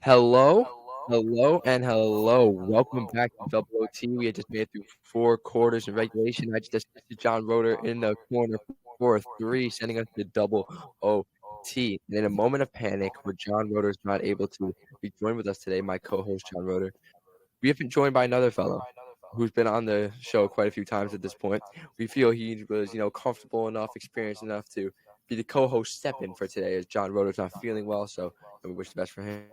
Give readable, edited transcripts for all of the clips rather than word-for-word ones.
Hello, hello, and hello. Welcome back to Double OT. We had just made it through four quarters of regulation. I just assisted John Roeder in the corner for a three, sending us to double OT. And in a moment of panic, where John Roeder is not able to be joined with us today, my co-host John Roeder, we have been joined by another fellow who's been on the show quite a few times at this point. We feel he was, comfortable enough, experienced enough to be the co-host step-in for today, as John Roeder's not feeling well. So we wish the best for him.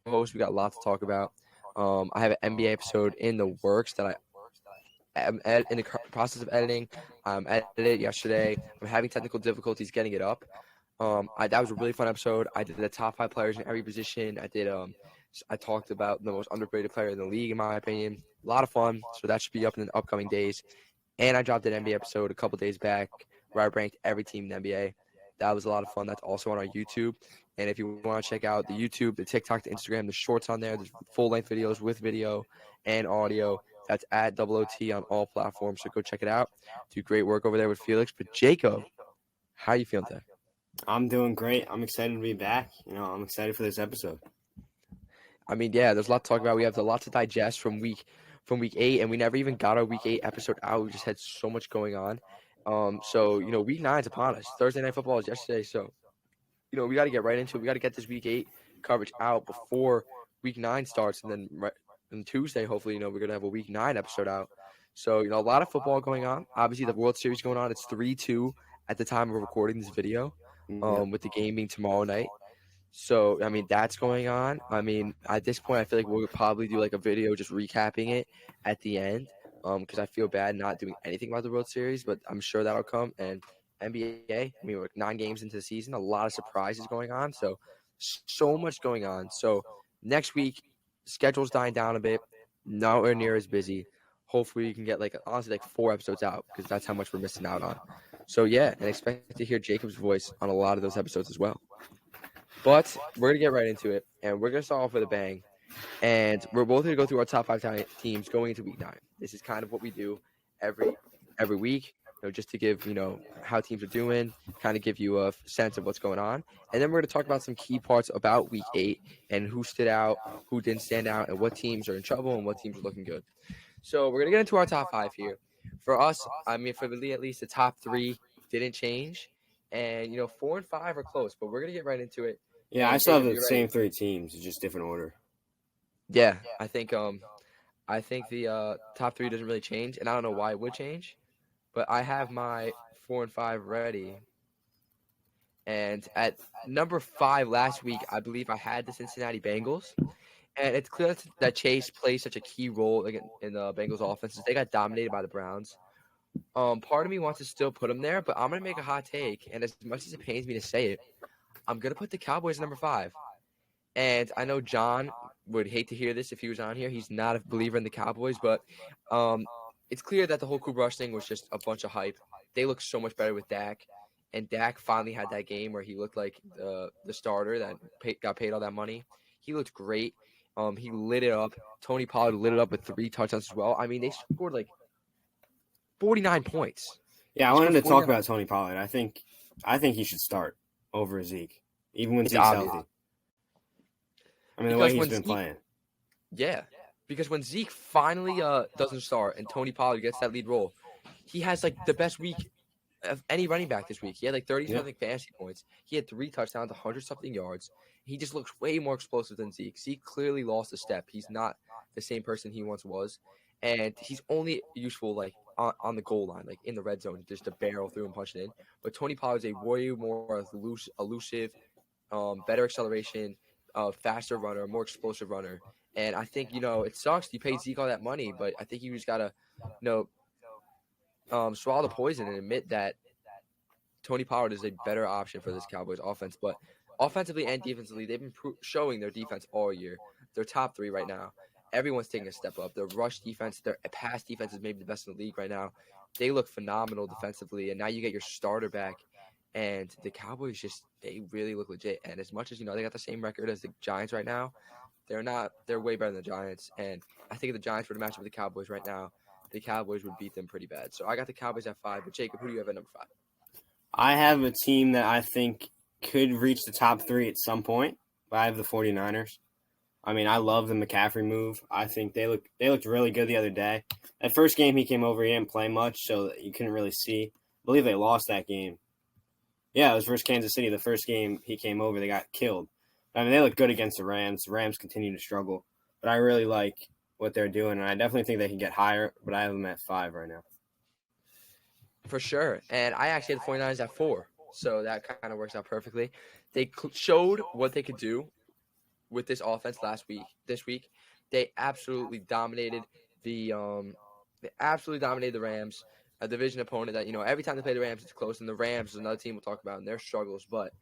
Host. We got a lot to talk about. I have an NBA episode in the works that I am in the process of editing. Edited it yesterday. I'm having technical difficulties getting it up. That was a really fun episode. I did the top 5 players in every position. I talked about the most underrated player in the league, in my opinion. A lot of fun. So that should be up in the upcoming days. And I dropped an NBA episode a couple days back where I ranked every team in the NBA. That was a lot of fun. That's also on our YouTube. And if you want to check out the YouTube, the TikTok, the Instagram, the shorts on there, there's full-length videos with video and audio. That's at Double OT on all platforms. So go check it out. Do great work over there with Felix. But Jacob, how are you feeling today? I'm doing great. I'm excited to be back. I'm excited for this episode. I mean, yeah, there's a lot to talk about. We have a lot to digest from week 8, and we never even got our week 8 episode out. We just had so much going on. So week 9's upon us. Thursday Night Football is yesterday, so we got to get right into it. We got to get this week 8 coverage out before week 9 starts, and then on Tuesday, hopefully, we're gonna have a week 9 episode out. So a lot of football going on. Obviously, the World Series going on. It's 3-2 at the time of recording this video. With the game being tomorrow night. So, I mean, that's going on. I mean, at this point, I feel like we'll probably do like a video just recapping it at the end because I feel bad not doing anything about the World Series, but I'm sure that'll come. And NBA, I mean, we're 9 games into the season, a lot of surprises going on. So much going on. So, next week, schedule's dying down a bit, nowhere near as busy. Hopefully, you can get honestly 4 episodes out because that's how much we're missing out on. So, yeah, and expect to hear Jacob's voice on a lot of those episodes as well. But we're going to get right into it, and we're going to start off with a bang. And we're both going to go through our top 5 teams going into week 9. This is kind of what we do every week, just to give, how teams are doing, kind of give you a sense of what's going on. And then we're going to talk about some key parts about week 8 and who stood out, who didn't stand out, and what teams are in trouble and what teams are looking good. So we're going to get into our top 5 here. For us, I mean, for me at least, the top 3 didn't change. And, 4 and 5 are close, but we're going to get right into it. Yeah, And I still have Jacob, the same 3 teams, just different order. Yeah, I think the top 3 doesn't really change, and I don't know why it would change, but I have my 4 and 5 ready. And at number 5 last week, I believe I had the Cincinnati Bengals, and it's clear that Chase plays such a key role in the Bengals offense. They got dominated by the Browns. Part of me wants to still put them there, but I'm gonna make a hot take, and as much as it pains me to say it, I'm gonna put the Cowboys at number 5. And I know John would hate to hear this if he was on here. He's not a believer in the Cowboys, but it's clear that the whole Cooper Rush thing was just a bunch of hype. They look so much better with Dak, and Dak finally had that game where he looked like the starter that got paid all that money. He looked great. He lit it up. Tony Pollard lit it up with 3 touchdowns as well. I mean, they scored 49 points. Yeah, I wanted to talk about Tony Pollard. I think he should start over Zeke, even when Zeke's healthy. I mean, the way he's been playing. Yeah, because when Zeke finally doesn't start and Tony Pollard gets that lead role, he has the best week of any running back this week. He had 30-something fantasy points. He had 3 touchdowns, 100-something yards. He just looks way more explosive than Zeke. Zeke clearly lost a step. He's not the same person he once was, and he's only useful on the goal line, in the red zone, just to barrel through and punch it in. But Tony Pollard's a way more elusive, better acceleration, faster runner, more explosive runner. And I think, it sucks. You paid Zeke all that money, but I think you just got to, swallow the poison and admit that Tony Pollard is a better option for this Cowboys offense. But offensively and defensively, they've been showing their defense all year. They're top 3 right now. Everyone's taking a step up. Their rush defense, their pass defense is maybe the best in the league right now. They look phenomenal defensively, and now you get your starter back. And the Cowboys they really look legit. And as much as, they got the same record as the Giants right now, they're way better than the Giants. And I think if the Giants were to match up with the Cowboys right now, the Cowboys would beat them pretty bad. So I got the Cowboys at 5. But Jacob, who do you have at number 5? I have a team that I think could reach the top 3 at some point, but I have the 49ers. I mean, I love the McCaffrey move. I think they looked really good the other day. That first game he came over, he didn't play much, so you couldn't really see. I believe they lost that game. Yeah, it was versus Kansas City. The first game he came over, they got killed. I mean, they look good against the Rams. The Rams continue to struggle, but I really like what they're doing, and I definitely think they can get higher, but I have them at 5 right now. For sure. And I actually had the 49ers at 4, so that kind of works out perfectly. They showed what they could do with this offense this week. They absolutely dominated the Rams, a division opponent that, every time they play the Rams, it's close. And the Rams is another team we'll talk about in their struggles. But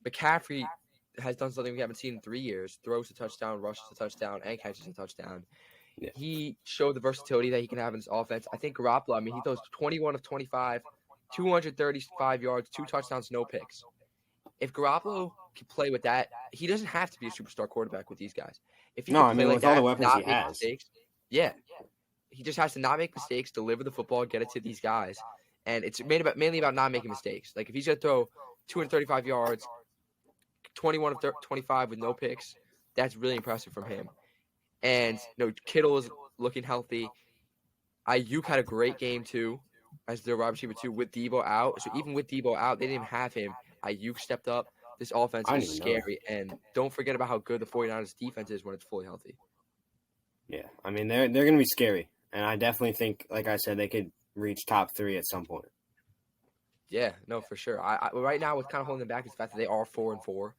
McCaffrey has done something we haven't seen in 3 years: throws a touchdown, rushes a touchdown, and catches a touchdown. Yeah. He showed the versatility that he can have in his offense. I think Garoppolo, he throws 21 of 25, 235 yards, 2 touchdowns, no picks. If Garoppolo can play with that, he doesn't have to be a superstar quarterback with these guys. If he can play like with that, all the weapons not he make has. Mistakes, yeah. He just has to not make mistakes, deliver the football, get it to these guys. And it's mainly about not making mistakes. Like if he's going to throw 235 yards, 21 of 25 with no picks, that's really impressive from him. And Kittle is looking healthy. Ayuk had a great game too, as their wide receiver too, with Debo out. So even with Debo out, they didn't have him. Ayuk stepped up. This offense is scary. And don't forget about how good the 49ers defense is when it's fully healthy. Yeah, I mean, they're going to be scary. And I definitely think, like I said, they could reach top 3 at some point. Yeah, no, for sure. I right now, what's kind of holding them back is the fact that they are 4-4.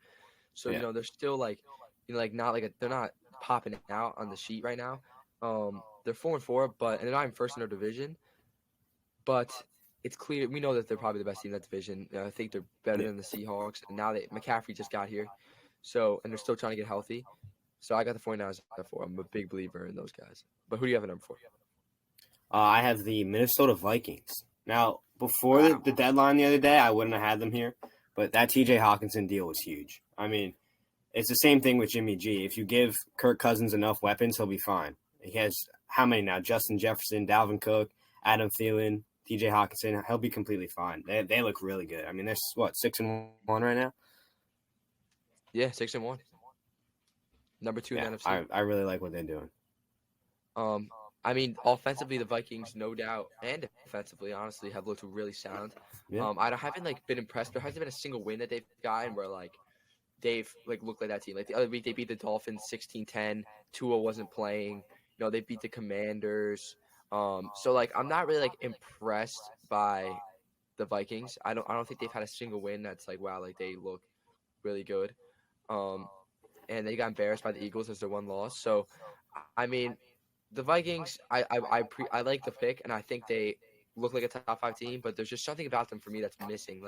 So, they're still they're not popping out on the sheet right now. They're 4-4, and they're not even first in their division. But it's clear we know that they're probably the best team in that division. I think they're better than the Seahawks. And now McCaffrey just got here, and they're still trying to get healthy. So I got the 49ers at 4. I'm a big believer in those guys. But who do you have at number 4? I have the Minnesota Vikings. Now, before the deadline the other day, I wouldn't have had them here. But that T.J. Hawkinson deal was huge. I mean, it's the same thing with Jimmy G. If you give Kirk Cousins enough weapons, he'll be fine. He has how many now? Justin Jefferson, Dalvin Cook, Adam Thielen, T.J. Hawkinson. He'll be completely fine. They look really good. I mean, they're 6-1 right now. Yeah, 6-1. Number 2 in the NFC. I really like what they're doing. I mean, offensively, the Vikings, no doubt, and defensively, honestly, have looked really sound. Yeah. I haven't been impressed. There hasn't been a single win that they've gotten where they've looked like that team. Like the other week, they beat the Dolphins 16-10. Tua wasn't playing. They beat the Commanders. So I'm not really impressed by the Vikings. I don't think they've had a single win that's wow, they look really good. And they got embarrassed by the Eagles as their one loss. So, I mean, the Vikings, I like the pick, and I think they look like a top 5 team, but there's just something about them for me that's missing.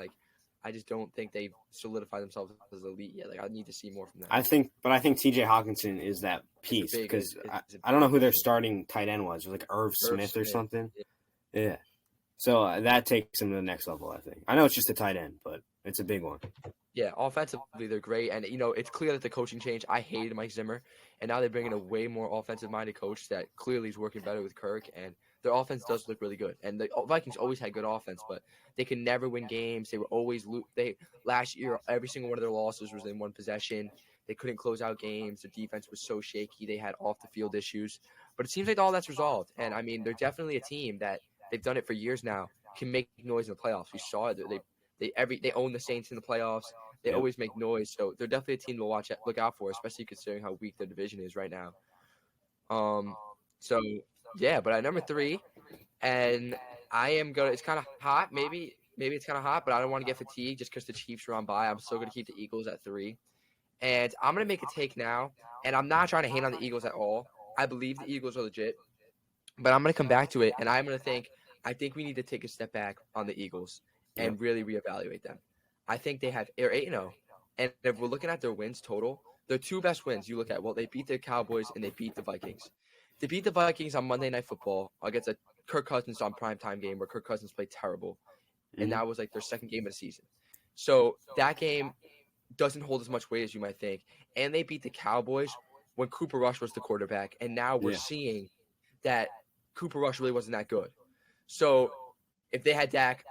I just don't think they've solidified themselves as elite yet. I need to see more from them. I think T.J. Hawkinson is that piece because I don't know who their starting tight end was. It was Irv Smith or something. Yeah. So that takes them to the next level, I think. I know it's just a tight end, but it's a big one. Yeah, offensively they're great, and it's clear that the coaching changed. I hated Mike Zimmer, and now they're bringing a way more offensive-minded coach that clearly is working better with Kirk, and their offense does look really good. And the Vikings always had good offense, but they could never win games. They were always last year, every single one of their losses was in one possession. They couldn't close out games. Their defense was so shaky. They had off-the-field issues, but it seems like all that's resolved. And I mean, they're definitely a team that they've done it for years now. Can make noise in the playoffs. We saw it. They own the Saints in the playoffs. They always make noise, so they're definitely a team to look out for, especially considering how weak their division is right now. So yeah, but at number 3, and I am gonna. It's kind of hot, maybe it's kind of hot, but I don't want to get fatigued just because the Chiefs are on bye. I'm still gonna keep the Eagles at 3, and I'm gonna make a take now, and I'm not trying to hate on the Eagles at all. I believe the Eagles are legit, but I'm gonna come back to it, and I'm gonna think. I think we need to take a step back on the Eagles and really reevaluate them. I think they're 8-0, and if we're looking at their wins total, their 2 best wins you look at, they beat the Cowboys and they beat the Vikings. They beat the Vikings on Monday Night Football against a Kirk Cousins on primetime game where Kirk Cousins played terrible, and that was their second game of the season. So that game doesn't hold as much weight as you might think, and they beat the Cowboys when Cooper Rush was the quarterback, and now we're seeing that Cooper Rush really wasn't that good. So if they had Dak,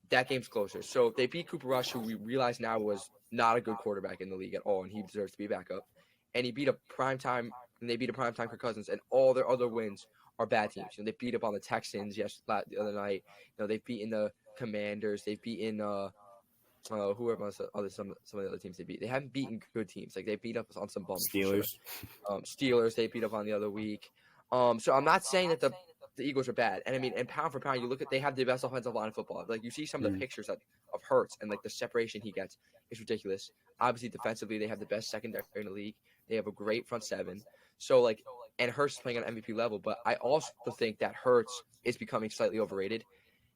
that game's closer. So they beat Cooper Rush, who we realize now was not a good quarterback in the league at all, and he deserves to be a backup. And he beat a primetime, and they beat a primetime Kirk Cousins, and all their other wins are bad teams. They beat up on the Texans the other night. They've beaten the Commanders. They've beaten whoever else, some of the other teams they beat. They haven't beaten good teams. Like they beat up on some bums. Steelers. Steelers they beat up on the other week. So I'm not saying that the Eagles are bad. And I mean, and pound for pound, you look at they have the best offensive line in football. Like you see some of the pictures of Hurts and like the separation he gets is ridiculous. Obviously, defensively, they have the best secondary in the league. They have a great front seven. So like, and Hurts is playing on MVP level. But I also think that Hurts is becoming slightly overrated.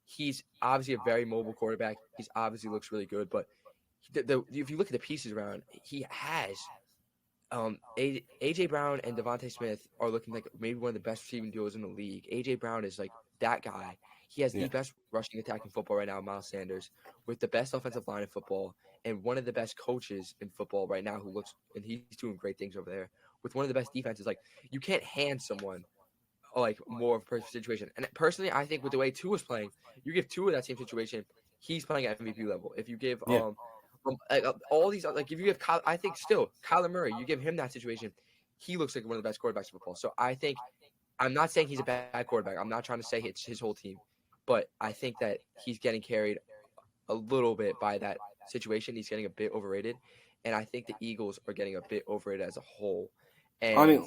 He's obviously a very mobile quarterback. He's obviously looks really good. But if you look at the pieces around, he has AJ Brown and Devontae Smith are looking like maybe one of the best receiving duos in the league. AJ Brown is like that guy. He has the best rushing attack in football right now, Miles Sanders, with the best offensive line in football, and one of the best coaches in football right now and he's doing great things over there, with one of the best defenses. Like, you can't hand someone like more of a perfect situation. And personally, I think with the way Tua's playing, you give Tua that same situation, he's playing at MVP level. If you give all these, like if you give I think still Kyler Murray, you give him that situation, he looks like one of the best quarterbacks in football. So I think, I'm not saying he's a bad quarterback. I'm not trying to say it's his whole team, but I think that he's getting carried a little bit by that situation. He's getting a bit overrated, and I think the Eagles are getting a bit overrated as a whole. And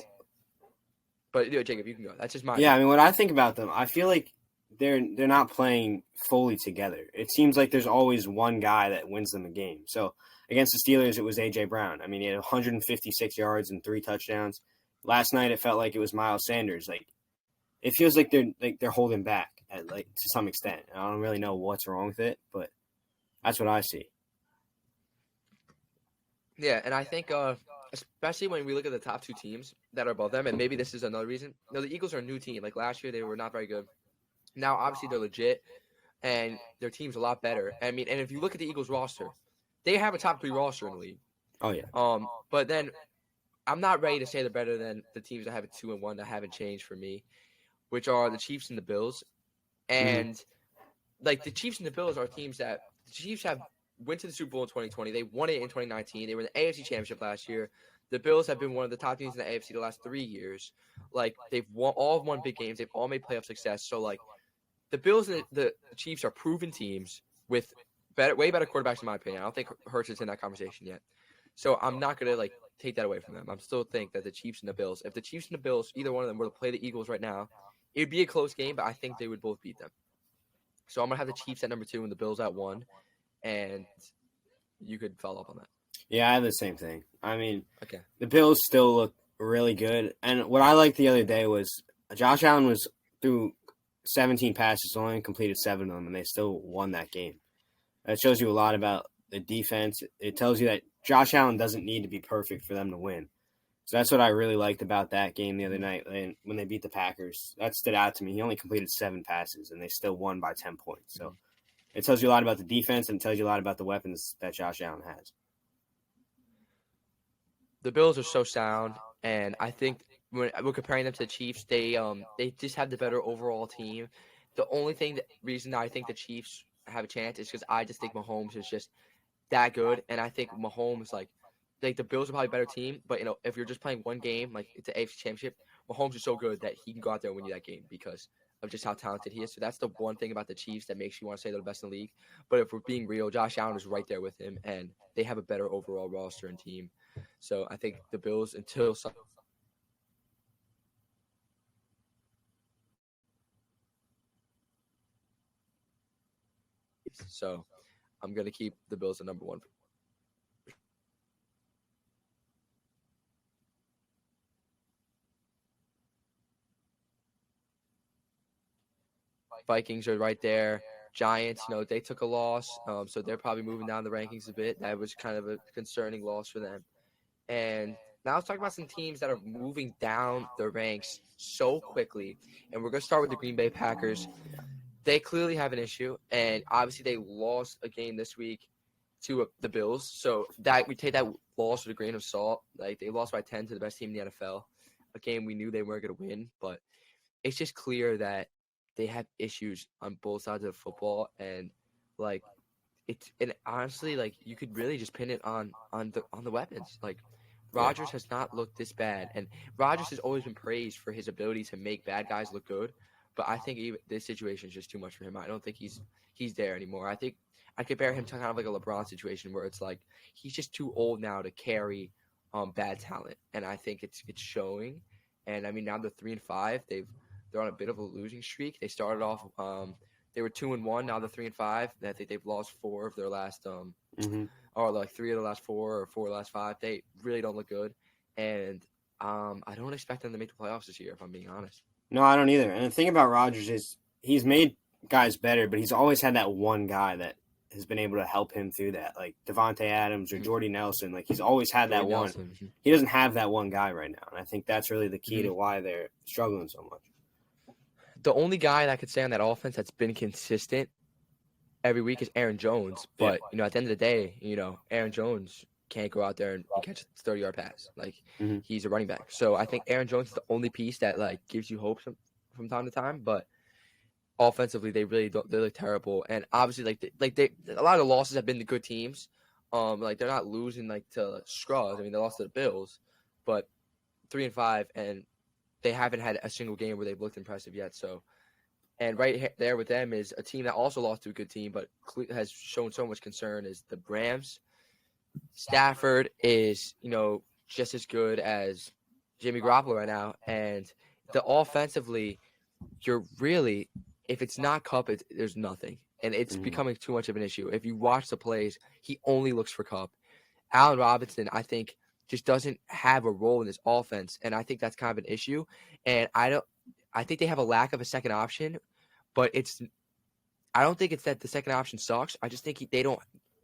but Jacob, you can go. That's just my opinion. I mean, what I think about them, I feel like they're not playing fully together. It seems like there's always one guy that wins them a game. So against the Steelers, it was AJ Brown. I mean, he had 156 yards and 3 touchdowns. Last night, it felt like it was Miles Sanders. Like, it feels like they're holding back to some extent. I don't really know what's wrong with it, but that's what I see. Yeah, and I think especially when we look at the top 2 teams that are above them, and maybe this is another reason. The Eagles are a new team. Like last year, they were not very good. Now, obviously, they're legit, and their team's a lot better. I mean, and if you look at the Eagles roster, they have a top 3 roster in the league. Oh yeah. But then I'm not ready to say they're better than the teams that have it 2-1 that haven't changed for me, which are the Chiefs and the Bills. And like the Chiefs and the Bills are teams that the Chiefs went to the Super Bowl in 2020. They won it in 2019. They were in the AFC Championship last year. The Bills have been one of the top teams in the AFC the last 3 years. Like they've all won big games. They've all made playoff success. So like the Bills and the Chiefs are proven teams with way better quarterbacks in my opinion. I don't think Hurts is in that conversation yet. So I'm not gonna like take that away from them. I still think that the Chiefs and the Bills, if the Chiefs and the Bills, either one of them were to play the Eagles right now, it'd be a close game, but I think they would both beat them. So I'm gonna have the Chiefs at number 2 and the Bills at 1, and you could follow up on that. Yeah, I have the same thing. I mean, The Bills still look really good, and what I liked the other day was Josh Allen was through 17 passes, only completed 7 of them, and they still won that game. That shows you a lot about the defense. It tells you that Josh Allen doesn't need to be perfect for them to win. So that's what I really liked about that game the other night when they beat the Packers. That stood out to me. He only completed 7 passes, and they still won by 10 points. So it tells you a lot about the defense, and it tells you a lot about the weapons that Josh Allen has. The Bills are so sound, and I think when we're comparing them to the Chiefs, they just have the better overall team. The only reason I think the Chiefs have a chance is because I just think Mahomes is just that good, and I think Mahomes like the Bills are probably a better team, but if you're just playing one game, like it's an AFC Championship, Mahomes is so good that he can go out there and win you that game because of just how talented he is. So that's the one thing about the Chiefs that makes you want to say they're the best in the league. But if we're being real, Josh Allen is right there with him, and they have a better overall roster and team. So I think the Bills until so I'm gonna keep the Bills at number 1. Vikings are right there. Giants, they took a loss, so they're probably moving down the rankings a bit. That was kind of a concerning loss for them. And now let's talk about some teams that are moving down the ranks so quickly. And we're going to start with the Green Bay Packers. They clearly have an issue, and obviously they lost a game this week to the Bills. So that we take that loss with a grain of salt. Like they lost by 10 to the best team in the NFL, a game we knew they weren't going to win. But it's just clear that they have issues on both sides of the football, and like and honestly, like you could really just pin it on the weapons. Like Yeah. Rodgers has not looked this bad, and Rodgers has always been praised for his ability to make bad guys look good. But I think even this situation is just too much for him. I don't think he's there anymore. I think I compare him to kind of like a LeBron situation where it's like he's just too old now to carry bad talent, and I think it's showing. And I mean now they're 3-5. They're on a bit of a losing streak. They started off they were 2-1. Now they're 3-5. And I think they've lost 4 of their last or like 3 of the last 4 or 4 of the last 5. They really don't look good, and I don't expect them to make the playoffs this year, if I'm being honest. No, I don't either. And the thing about Rodgers is he's made guys better, but he's always had that one guy that has been able to help him through that, like Devontae Adams or Jordy Nelson. Like he's always had that Jordy one. Nelson. He doesn't have that one guy right now, and I think that's really the key to why they're struggling so much. The only guy that I could say on that offense that's been consistent every week is Aaron Jones. But at the end of the day, Aaron Jones can't go out there and catch a 30-yard pass. Like he's a running back. So I think Aaron Jones is the only piece that like gives you hope from time to time. But offensively, they really don't. They look terrible. And obviously, a lot of the losses have been to good teams. Like they're not losing like to scrubs. I mean, they lost to the Bills, but 3-5, and they haven't had a single game where they've looked impressive yet. So. And right there with them is a team that also lost to a good team, but has shown so much concern is the Rams. Stafford is, just as good as Jimmy Garoppolo right now. And offensively, you're really, if it's not Kupp, there's nothing. And it's becoming too much of an issue. If you watch the plays, he only looks for Kupp. Allen Robinson, I think, just doesn't have a role in this offense. And I think that's kind of an issue. And I think they have a lack of a second option, but I don't think it's that the second option sucks. I just think they don't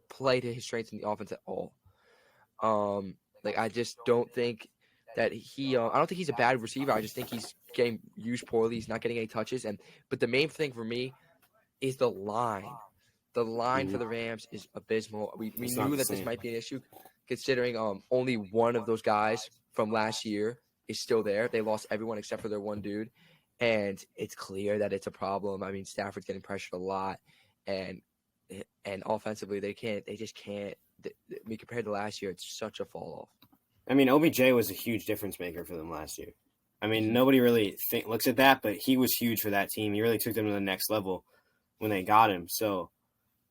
play to his strengths in the offense at all. I just don't think that I don't think he's a bad receiver. I just think he's getting used poorly. He's not getting any touches. But the main thing for me is the line. The line for the Rams is abysmal. We knew that this might be an issue, considering only one of those guys from last year is still there. They lost everyone except for their one dude. And it's clear that it's a problem. I mean, Stafford's getting pressured a lot, and offensively they just can't. I mean, compared to last year, it's such a fall off. I mean, OBJ was a huge difference maker for them last year. I mean, nobody really looks at that, but he was huge for that team. He really took them to the next level when they got him. So,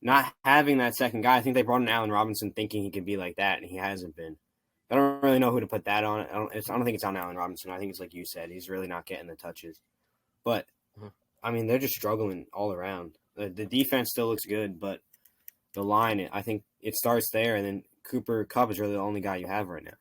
not having that second guy, I think they brought in Allen Robinson thinking he could be like that, and he hasn't been. I don't really know who to put that on. I don't think it's on Allen Robinson. I think it's like you said. He's really not getting the touches. But, I mean, they're just struggling all around. The defense still looks good, but the line, I think it starts there, and then Cooper Kupp is really the only guy you have right now.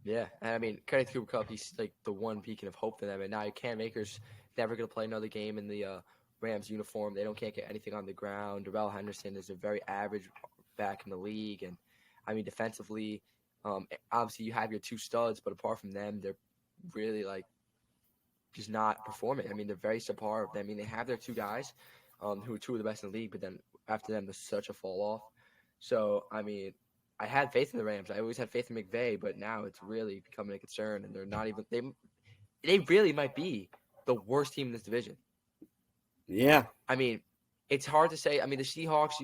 Yeah, and I mean, credit to Cooper Kupp, he's like the one beacon of hope for them. And now Cam Akers never going to play another game in the Rams uniform. Can't get anything on the ground. Darrell Henderson is a very average back in the league. And, I mean, defensively, obviously you have your 2 studs, but apart from them, they're really, just not performing. I mean, they're very subpar. I mean, they have their 2 guys who are 2 of the best in the league, but then after them, there's such a fall off. So, I mean, I had faith in the Rams. I always had faith in McVay, but now it's really becoming a concern, and they're not even – they really might be the worst team in this division. Yeah. I mean, it's hard to say. I mean, the Seahawks,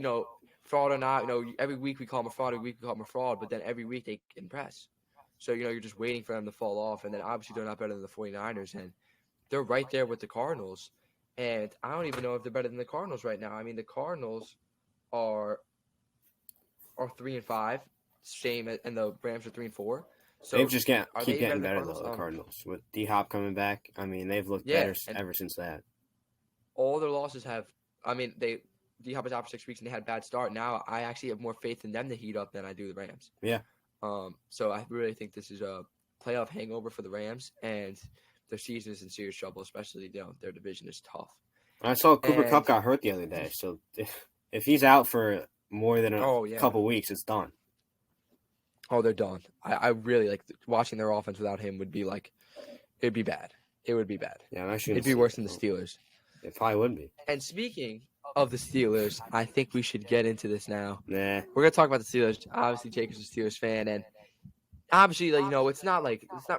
fraud or not, every week we call them a fraud, every week we call them a fraud, but then every week they impress. So, you're just waiting for them to fall off, and then obviously they're not better than the 49ers, and they're right there with the Cardinals, and I don't even know if they're better than the Cardinals right now. I mean, the Cardinals are 3-5, same, and the Rams are 3-4. So they've just keep getting better though. The Cardinals with D-Hop coming back, I mean, they've looked better ever since that. All their losses have. I mean, D-Hop is out for 6 weeks and they had a bad start. Now I actually have more faith in them to heat up than I do the Rams. Yeah. So I really think this is a playoff hangover for the Rams, and their season is in serious trouble, especially their division is tough. I saw Cooper Kupp got hurt the other day, so if he's out for more than a couple weeks, it's done. Oh, they're done. I really like watching their offense without him would be it'd be bad. It would be bad. Yeah, I'm actually. It'd be worse than the Steelers. It probably would be. And speaking of the Steelers, I think we should get into this now. Nah. We're gonna talk about the Steelers. Obviously, Jacob's a Steelers fan, and obviously, it's not.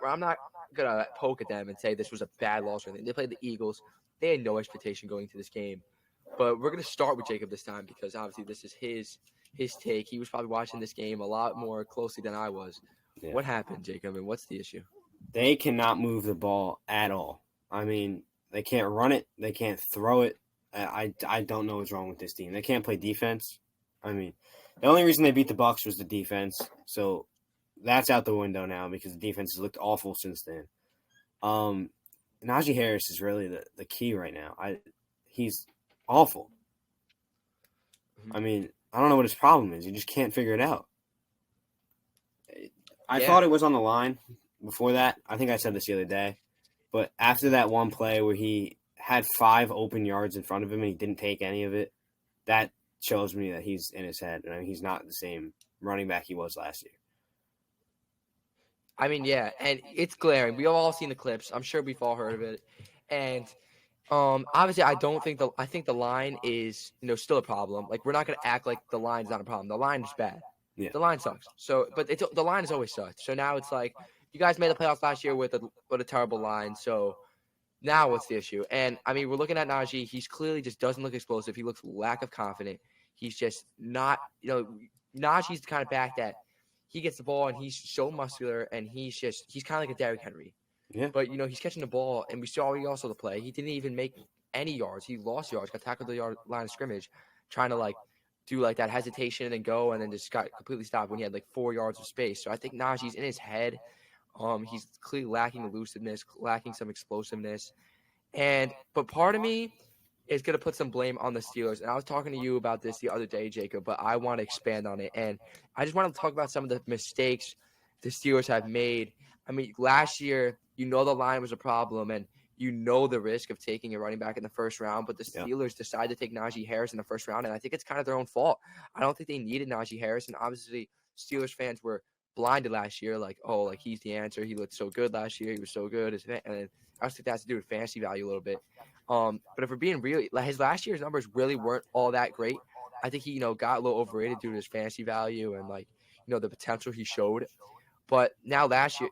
I'm not gonna poke at them and say this was a bad loss or anything. They played the Eagles. They had no expectation going into this game. But we're gonna start with Jacob this time because obviously this is his take. He was probably watching this game a lot more closely than I was. Yeah. What happened, Jacob, and what's the issue? They cannot move the ball at all. I mean, they can't run it. They can't throw it. I don't know what's wrong with this team. They can't play defense. I mean, the only reason they beat the Bucks was the defense. So that's out the window now because the defense has looked awful since then. Najee Harris is really the key right now. He's awful. I mean, I don't know what his problem is. He just can't figure it out. I thought it was on the line before that. I think I said this the other day. But after that one play where he had 5 open yards in front of him and he didn't take any of it, that shows me that he's in his head. And I mean, he's not the same running back he was last year. I mean, yeah, and it's glaring. We've all seen the clips. I'm sure we've all heard of it. And obviously, I think the line is still a problem. Like we're not gonna act like the line's not a problem. The line is bad. Yeah. The line sucks. So, but the line has always sucked. So now it's like you guys made the playoffs last year with a terrible line. So now what's the issue? And I mean, we're looking at Najee. He's clearly just doesn't look explosive. He looks lack of confident. He's just not. Najee's the kind of back that he gets the ball and he's so muscular and he's kind of like a Derrick Henry. Yeah. But he's catching the ball and we saw also the play. He didn't even make any yards. He lost yards. Got tackled the line of scrimmage, trying to do that hesitation and then go and then just got completely stopped when he had 4 yards of space. So I think Najee's in his head. He's clearly lacking elusiveness, lacking some explosiveness. But part of me is going to put some blame on the Steelers. And I was talking to you about this the other day, Jacob, but I want to expand on it. And I just want to talk about some of the mistakes the Steelers have made. I mean, last year, the line was a problem and the risk of taking a running back in the first round, but the Steelers decided to take Najee Harris in the first round, and I think it's kind of their own fault. I don't think they needed Najee Harris, and obviously Steelers fans were blinded last year, he's the answer. He looked so good last year. He was so good. And I just think that has to do with fantasy value a little bit. But if we're being real, his last year's numbers really weren't all that great. I think he, got a little overrated due to his fantasy value and the potential he showed. But now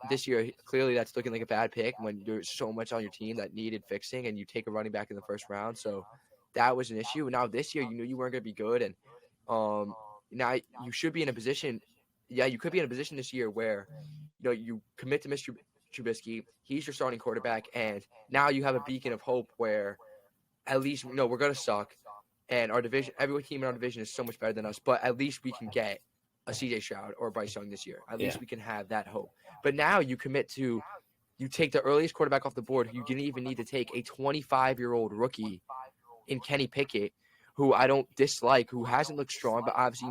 this year, clearly that's looking like a bad pick when there's so much on your team that needed fixing and you take a running back in the first round. So that was an issue. And now this year, you knew you weren't going to be good. And now you should be in a position. Yeah, you could be in a position this year where, you commit to Mr. Trubisky. He's your starting quarterback. And now you have a beacon of hope where at least, we're going to suck. And our division, every team in our division is so much better than us. But at least we can get a CJ Stroud or Bryce Young this year. At least we can have that hope. But now you commit to, you take the earliest quarterback off the board. You didn't even need to take a 25-year-old rookie in Kenny Pickett, who I don't dislike, who hasn't looked strong, but obviously,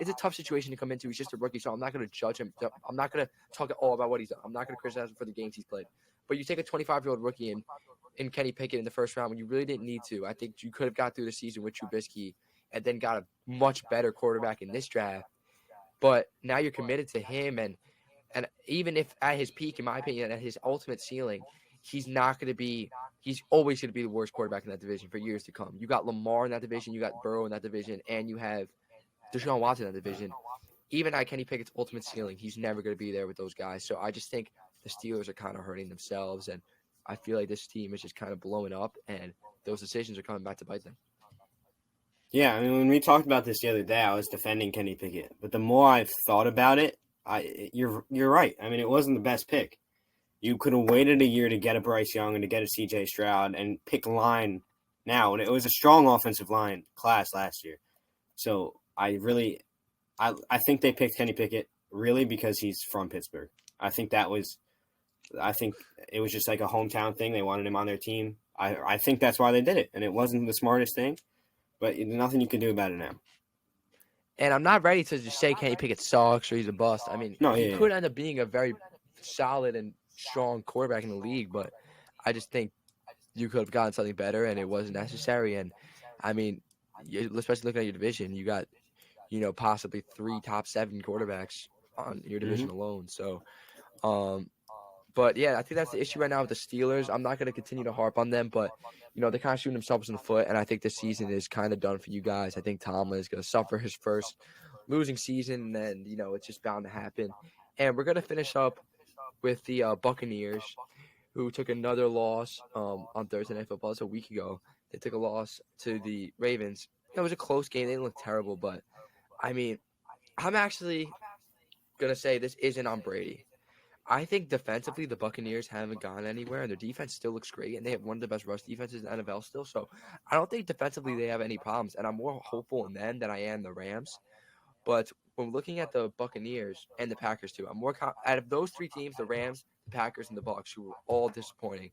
it's a tough situation to come into. He's just a rookie, so I'm not going to judge him. I'm not going to talk at all about what he's done. I'm not going to criticize him for the games he's played. But you take a 25-year-old rookie in Kenny Pickett in the first round when you really didn't need to. I think you could have got through the season with Trubisky and then got a much better quarterback in this draft. But now you're committed to him, and even if at his peak, in my opinion, at his ultimate ceiling, he's always going to be the worst quarterback in that division for years to come. You got Lamar in that division, you got Burrow in that division, and you have Deshaun Watson in that division. Even at Kenny Pickett's ultimate ceiling, he's never going to be there with those guys. So I just think the Steelers are kind of hurting themselves, and I feel like this team is just kind of blowing up, and those decisions are coming back to bite them. Yeah, I mean, when we talked about this the other day, I was defending Kenny Pickett. But the more I've thought about it, you're right. I mean, it wasn't the best pick. You could have waited a year to get a Bryce Young and to get a CJ Stroud and pick line now. And it was a strong offensive line class last year. So I think they picked Kenny Pickett really because he's from Pittsburgh. I think it was just like a hometown thing. They wanted him on their team. I think that's why they did it. And it wasn't the smartest thing. But nothing you can do about it now. And I'm not ready to just say Kenny Pickett sucks or he's a bust. I mean, he could end up being a very solid and strong quarterback in the league, but I just think you could have gotten something better and it wasn't necessary. And, I mean, especially looking at your division, you got, possibly 3 top 7 quarterbacks on your division alone. So, but, yeah, I think that's the issue right now with the Steelers. I'm not going to continue to harp on them, but – they're kind of shooting themselves in the foot, and I think this season is kind of done for you guys. I think Tomlin is going to suffer his first losing season, and, it's just bound to happen. And we're going to finish up with the Buccaneers, who took another loss on Thursday Night Football. It's a week ago. They took a loss to the Ravens. It was a close game. They didn't look terrible, but I mean, I'm actually gonna say this isn't on Brady. I think defensively the Buccaneers haven't gone anywhere, and their defense still looks great, and they have one of the best rush defenses in the NFL still. So I don't think defensively they have any problems, and I'm more hopeful in them than I am the Rams. But when looking at the Buccaneers and the Packers too, I'm more out of those three teams, the Rams, the Packers, and the Bucs, who were all disappointing.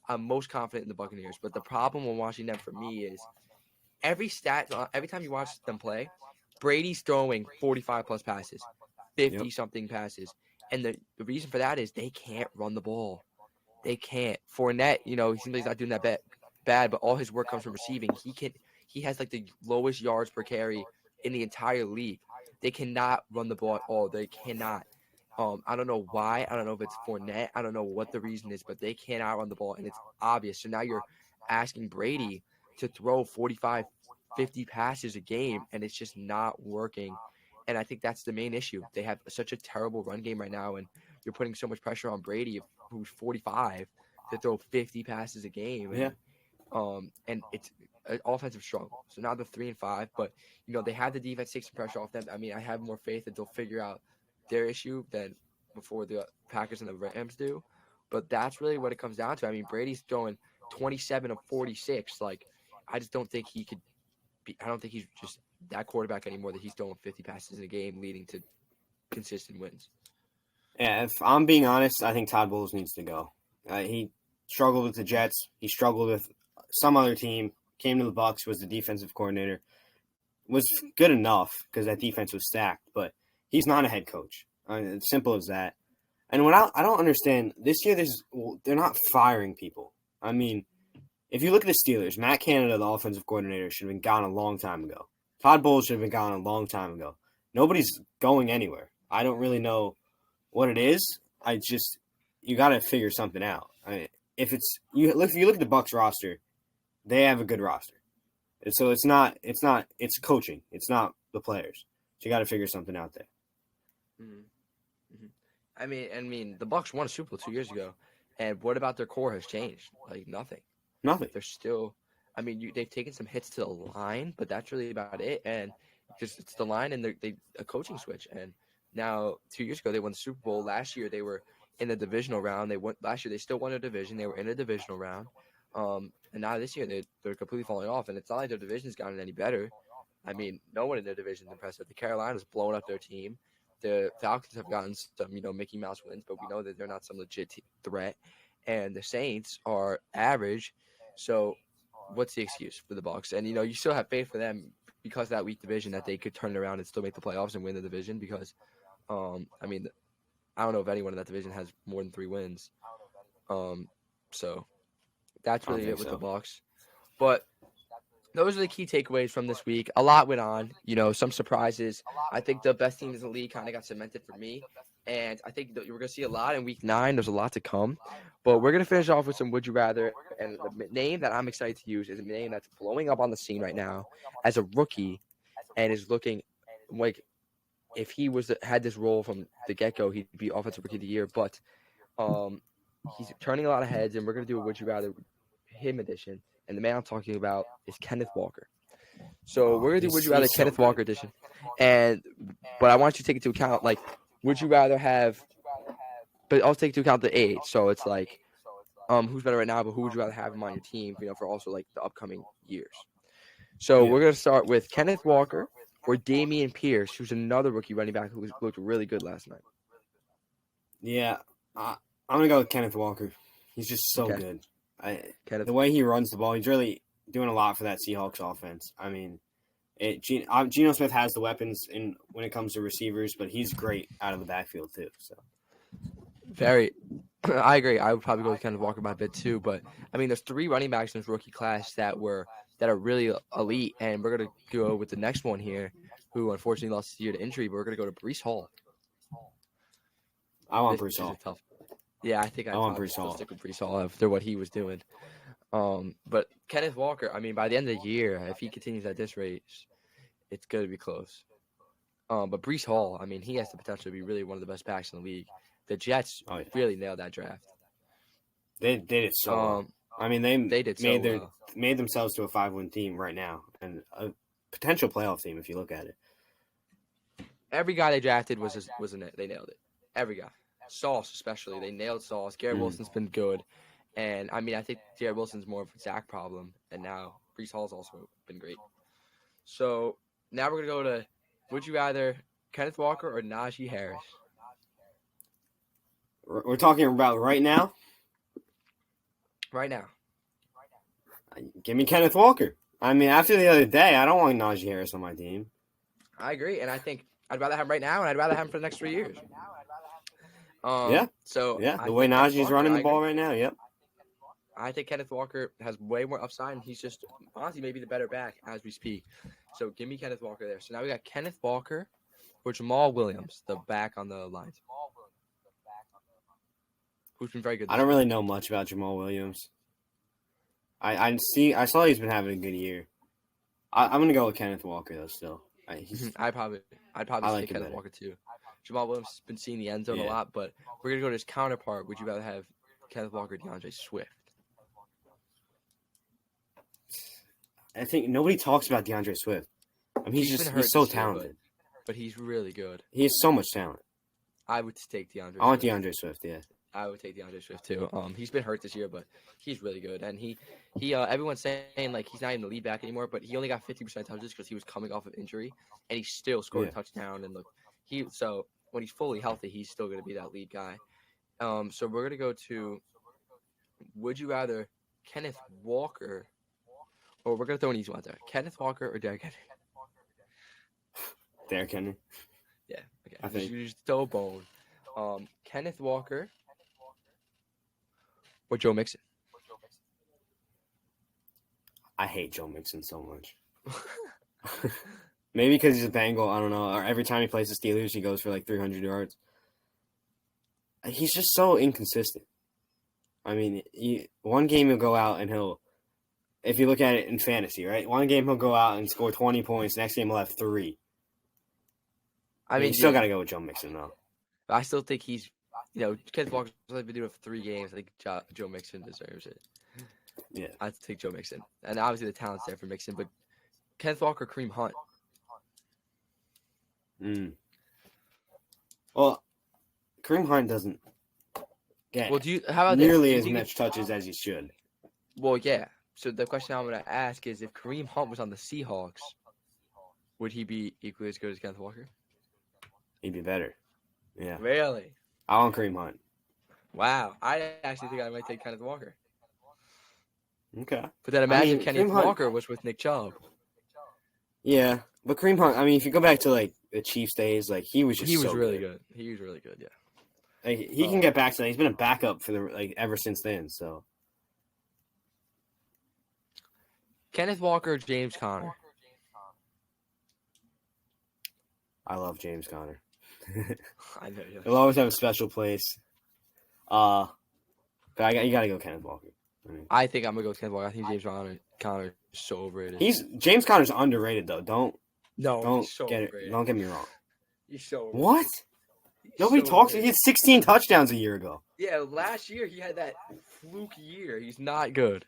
I'm most confident in the Buccaneers. But the problem when watching them for me is every time you watch them play, Brady's throwing 45 plus passes, 50 something passes. And the reason for that is they can't run the ball. They can't. Fournette, he seems like he's not doing that bad, but all his work comes from receiving. He has like the lowest yards per carry in the entire league. They cannot run the ball at all. They cannot. I don't know why. I don't know if it's Fournette. I don't know what the reason is, but they cannot run the ball, and it's obvious. So now you're asking Brady to throw 45, 50 passes a game, and it's just not working. And I think that's the main issue. They have such a terrible run game right now, and you're putting so much pressure on Brady, who's 45, to throw 50 passes a game. And it's an offensive struggle. So now they're 3-5, but they have the defense take some pressure off them. I mean, I have more faith that they'll figure out their issue than before the Packers and the Rams do. But that's really what it comes down to. I mean, Brady's throwing 27 of 46. Like, I just don't think he could be. I don't think he's just that quarterback anymore that he's throwing 50 passes in a game, leading to consistent wins. Yeah, if I'm being honest, I think Todd Bowles needs to go. He struggled with the Jets. He struggled with some other team. Came to the Bucs, was the defensive coordinator. Was good enough because that defense was stacked, but he's not a head coach. It's simple as that. And what I don't understand, this year they're not firing people. I mean, if you look at the Steelers, Matt Canada, the offensive coordinator, should have been gone a long time ago. Todd Bowles should have been gone a long time ago. Nobody's going anywhere. I don't really know what it is. You got to figure something out. If you look at the Bucs roster, they have a good roster. And so it's coaching. It's not the players. So you got to figure something out there. Mm-hmm. I mean, the Bucs won a Super Bowl 2 years ago, and what about their core has changed? Like nothing. Nothing. They're still. I mean, they've taken some hits to the line, but that's really about it. And just it's the line and a coaching switch. And now 2 years ago they won the Super Bowl. Last year they were in the divisional round. Last year they still won a division. They were in a divisional round. And now this year they're completely falling off. And it's not like their division's gotten any better. I mean, no one in their division is impressive. The Carolinas blown up their team. The Falcons have gotten some, Mickey Mouse wins, but we know that they're not some legit threat. And the Saints are average. So what's the excuse for the Bucs? And you still have faith for them because of that weak division that they could turn it around and still make the playoffs and win the division. Because, I mean, I don't know if anyone in that division has more than 3 wins. So that's really it with the Bucs. But those are the key takeaways from this week. A lot went on, some surprises. I think the best teams in the league kind of got cemented for me. And I think that we're going to see a lot in week 9. There's a lot to come. But we're going to finish off with some Would You Rather. And the name that I'm excited to use is a name that's blowing up on the scene right now as a rookie and is looking like if he had this role from the get-go, he'd be Offensive Rookie of the Year. But he's turning a lot of heads, and we're going to do a Would You Rather him edition. And the man I'm talking about is Kenneth Walker. So we're going to do Would You Rather Kenneth Walker edition. But I want you to take into account, like, would you rather have – but I'll take into account the age. So it's like who's better right now, but who would you rather have him on your team, for also, like, the upcoming years. So we're going to start with Kenneth Walker or Dameon Pierce, who's another rookie running back who looked really good last night. Yeah, I'm going to go with Kenneth Walker. He's just so good. The way he runs the ball, he's really doing a lot for that Seahawks offense. I mean, Geno Smith has the weapons when it comes to receivers, but he's great out of the backfield too. So, I agree. I would probably go with Kenneth Walker by a bit too. But I mean, there's 3 running backs in this rookie class that are really elite, and we're gonna go with the next one here, who unfortunately lost this year to injury. But we're gonna go to Breece Hall. I want Breece Hall. Yeah, I think I want Breece Hall. Stick with Breece Hall after what he was doing. But Kenneth Walker, I mean, by the end of the year, if he continues at this rate, it's going to be close. But Breece Hall, I mean, he has the potential to be really one of the best backs in the league. The Jets really nailed that draft. They did it so well. I mean, They did so well. made themselves to a 5-win team right now and a potential playoff team if you look at it. Every guy they drafted was in it. They nailed it. Every guy. Sauce especially. They nailed Sauce. Garrett Wilson's been good. And, I mean, I think Garrett Wilson's more of a Zach problem. And now Breece Hall's also been great. So, now we're going to go to, would you rather Kenneth Walker or Najee Harris? We're talking about right now? Right now. Give me Kenneth Walker. I mean, after the other day, I don't want Najee Harris on my team. I agree. And I think I'd rather have him right now, and I'd rather have him for the next 3 years. So the way Najee's running the ball right now, yep. I think Kenneth Walker has way more upside, and he's just honestly maybe the better back as we speak. So give me Kenneth Walker there. So now we got Kenneth Walker or Jamal Williams, the back on the line, who's been very good. I don't really know much about Jamal Williams. I saw he's been having a good year. I'm gonna go with Kenneth Walker though. Still, I'd probably like say Kenneth Walker too. Jamal Williams has been seeing the end zone a lot, but we're gonna go to his counterpart. Would you rather have Kenneth Walker or DeAndre Swift? I think nobody talks about DeAndre Swift. I mean, he's so talented. But he's really good. He has so much talent. I would take DeAndre Swift. I want DeAndre Swift, yeah. I would take DeAndre Swift too. He's been hurt this year, but he's really good. And he everyone's saying like he's not even the lead back anymore, but he only got 50% touches because he was coming off of injury, and he still scored a touchdown. And so when he's fully healthy, he's still going to be that lead guy. So we're going to go to, would you rather Kenneth Walker, or we're going to throw an easy one out there, Kenneth Walker or Derrick Henry? Derrick Henry. Yeah, okay. I think you just throw a bone. Kenneth Walker or Joe Mixon? I hate Joe Mixon so much. Maybe because he's a Bengal. I don't know. Or every time he plays the Steelers, he goes for like 300 yards. He's just so inconsistent. I mean, one game he'll go out and if you look at it in fantasy, right? One game he'll go out and score 20 points. Next game he'll have 3. I mean, you still got to go with Joe Mixon, though. I still think he's, Kenneth Walker's only been doing it for 3 games. I think Joe Mixon deserves it. Yeah. I'd take Joe Mixon. And obviously the talent's there for Mixon, but Kenneth Walker, Kareem Hunt. Well, Kareem Hunt doesn't get how about nearly as much touches as he should. Well, yeah. So the question I'm going to ask is, if Kareem Hunt was on the Seahawks, would he be equally as good as Kenneth Walker? He'd be better. Yeah. Really? I want Kareem Hunt. Wow. I actually think I might take Kenneth Walker. Okay. But then imagine Kenneth Walker was with Nick Chubb. Yeah. But Kareem Hunt, I mean, if you go back to, like, the Chiefs days, like, he was really good. He was really good, yeah. Like, he can get back to that. He's been a backup for ever since then, so. Kenneth Walker, James Conner. I love James Conner. I know. He'll always have a special place. But you got to go Kenneth Walker. I think I'm going to go with Kenneth Walker. I think James Conner is so overrated. James Conner's underrated, though. Don't get me wrong. He's so overrated. What? Nobody talks. He had 16 touchdowns a year ago. Yeah, last year he had that fluke year. He's not good.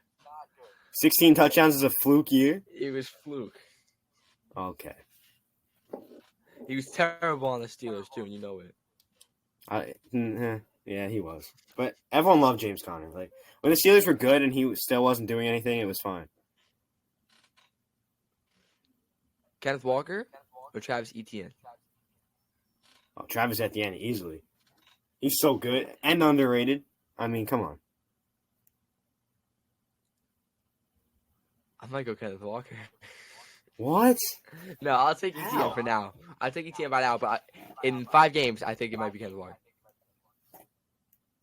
16 touchdowns is a fluke year? It was fluke. Okay. He was terrible on the Steelers, too, and you know it. Yeah, he was. But everyone loved James Conner. Like, when the Steelers were good and he still wasn't doing anything, it was fine. Kenneth Walker or Travis Etienne? Oh, Travis Etienne, easily. He's so good and underrated. I mean, come on. I might go Kenneth Walker. What? No, I'll take Etienne for now. I'll take Etienne by now, but in 5 games, I think it might be Kenneth Walker.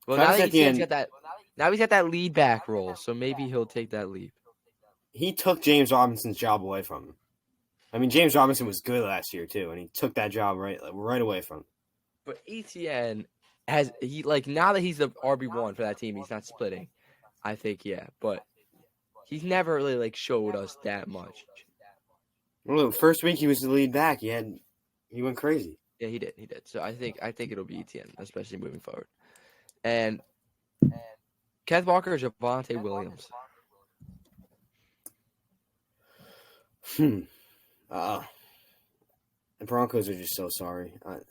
Well, now he's got that lead back role, so maybe he'll take that lead. He took James Robinson's job away from him. I mean, James Robinson was good last year too, and he took that job right away from him. But Etienne now that he's the RB1 for that team, he's not splitting. I think but he's never really showed us that much. Well, first week he was the lead back. He went crazy. Yeah, he did. So I think it'll be Etienne, especially moving forward. And Kenneth Walker or Javonte Williams? The Broncos are just so sorry. I'm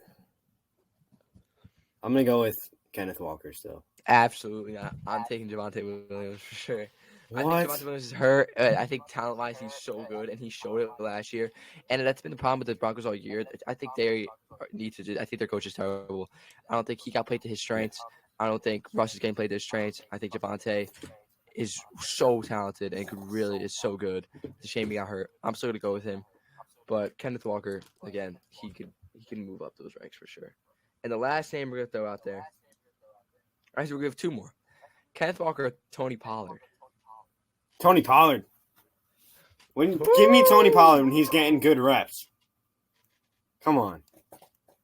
gonna go with Kenneth Walker still. Absolutely not. I'm taking Javonte Williams for sure. I think What? Javonte Williams is hurt. I think talent-wise, he's so good, and he showed it last year. And that's been the problem with the Broncos all year. I think they need to. I think their coach is terrible. I don't think he got played to his strengths. I don't think Russ is getting played to his strengths. I think Javonte is so talented and is so good. It's a shame he got hurt. I'm still gonna go with him. But Kenneth Walker, again, he can move up those ranks for sure. And the last name we're gonna throw out there. Actually, we're gonna have two more. Kenneth Walker or Tony Pollard. Tony Pollard. Give me Tony Pollard when he's getting good reps. Come on.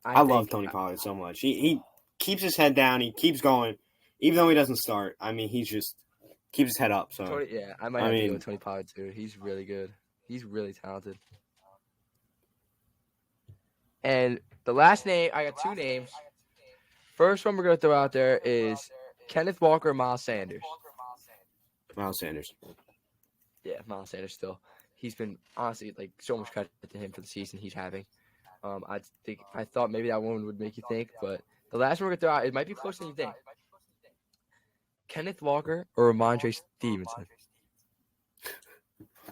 I love Tony Pollard so much. He keeps his head down. He keeps going. Even though he doesn't start. I mean, he just keeps his head up. So I might have to go with Tony Pollard too. He's really good. He's really talented. And the last name, I got two names. First one we're going to throw out there is Kenneth Walker or Miles Sanders. Miles Sanders. Yeah, Miles Sanders still. He's been, honestly, like, so much credit to him for the season he's having. I thought maybe that one would make you think, but the last one we're going to throw out, it might be closer than you think. Kenneth Walker or Ramondre Stevenson?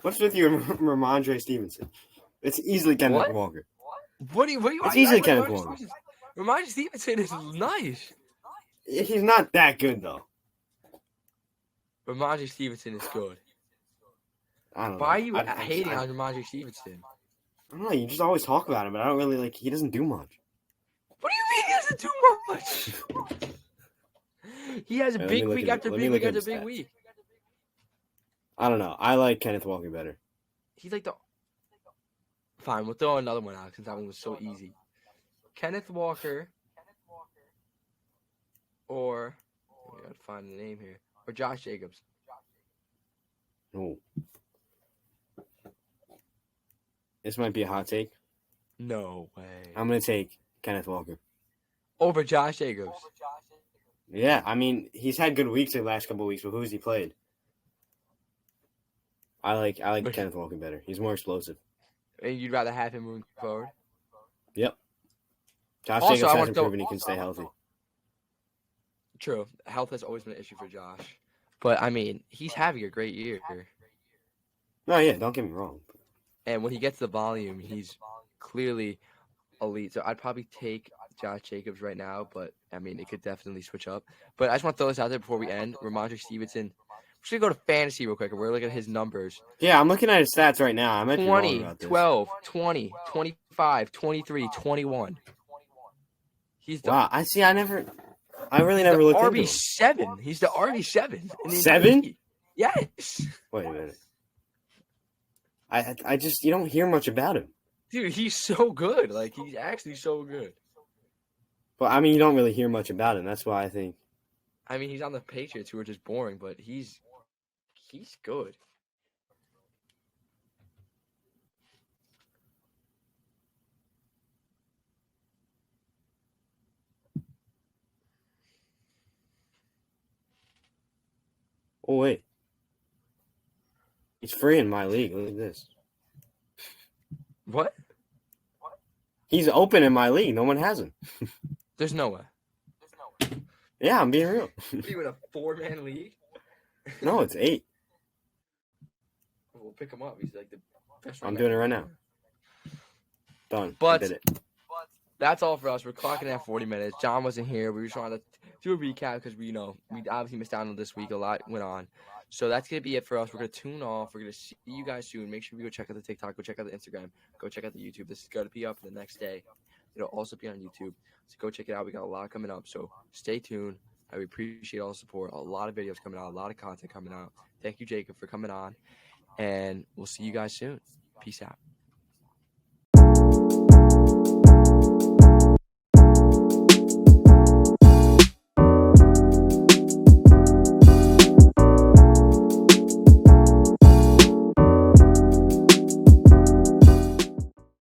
What's with you and Ramondre Stevenson? It's easily Kenneth Walker. What do you It's easily Kenneth Walker. Ramondre Stevenson is nice. He's not that good, though. Ramondre Stevenson is good. I don't know. Why are you hating on Ramondre Stevenson? I don't know. You just always talk about him, but I don't really he doesn't do much. What do you mean he doesn't do much? He has a big week after big week after big week. I don't know. I like Kenneth Walker better. He's like the... Fine, we'll throw another one out since that one was so easy. Kenneth Walker or... I gotta find the name here. Or Josh Jacobs. No. This might be a hot take. No way. I'm going to take Kenneth Walker. Over Josh Jacobs. Yeah, I mean, he's had good weeks the last couple of weeks, but who's he played? I like Kenneth Walker better. He's more explosive. And you'd rather have him moving forward? Yep. Josh Also, Jacobs hasn't proven he can stay healthy. True. Health has always been an issue for Josh. But, I mean, he's having a great year. No, yeah, don't get me wrong. And when he gets the volume, he's clearly elite. So I'd probably take Josh Jacobs right now, but, I mean, it could definitely switch up. But I just want to throw this out there before we end. Ramondre Stevenson. We're just going to go to fantasy real quick, and we're looking at his numbers. Yeah, I'm looking at his stats right now. I might be wrong 20, about this. 12, 20, 25, 23, 21. He's the Wow, I really never looked into him. RB7. He's the RB7. 7? Yes. Wait a minute. I just, you don't hear much about him. Dude, he's so good. Like, he's actually so good. But, I mean, you don't really hear much about him. That's why I think. I mean, he's on the Patriots, who are just boring, but he's good. Oh, wait. He's free in my league. Look at this. What? He's open in my league. No one has him. There's no way. Yeah, I'm being real. You in a 4-man league? No, it's 8. We'll pick him up. He's like the best. I'm doing it right now. Done. But I did it. that's all for us. We're clocking at 40 minutes. John wasn't here. We were trying to do a recap because we obviously missed out on this week. A lot went on. So that's going to be it for us. We're going to tune off. We're going to see you guys soon. Make sure we go check out the TikTok. Go check out the Instagram. Go check out the YouTube. This is going to be up the next day. It'll also be on YouTube. So go check it out. We got a lot coming up. So stay tuned. I appreciate all the support. A lot of videos coming out. A lot of content coming out. Thank you, Jacob, for coming on. And we'll see you guys soon. Peace out.